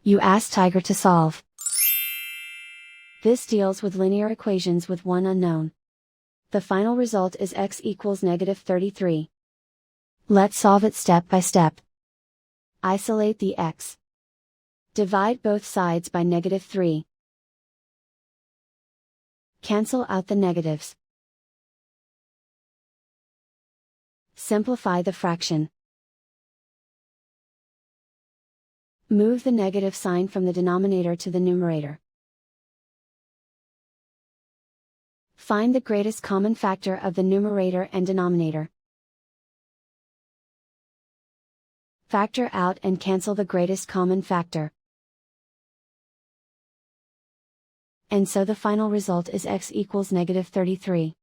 You ask Tiger to solve. This deals with linear equations with one unknown. The final result is x equals -33. Let's solve it step by step. Isolate the x. Divide both sides by -3. Cancel out the negatives. Simplify the fraction. Move the negative sign from the denominator to the numerator. Find the greatest common factor of the numerator and denominator. Factor out and cancel the greatest common factor. And so the final result is x equals -33.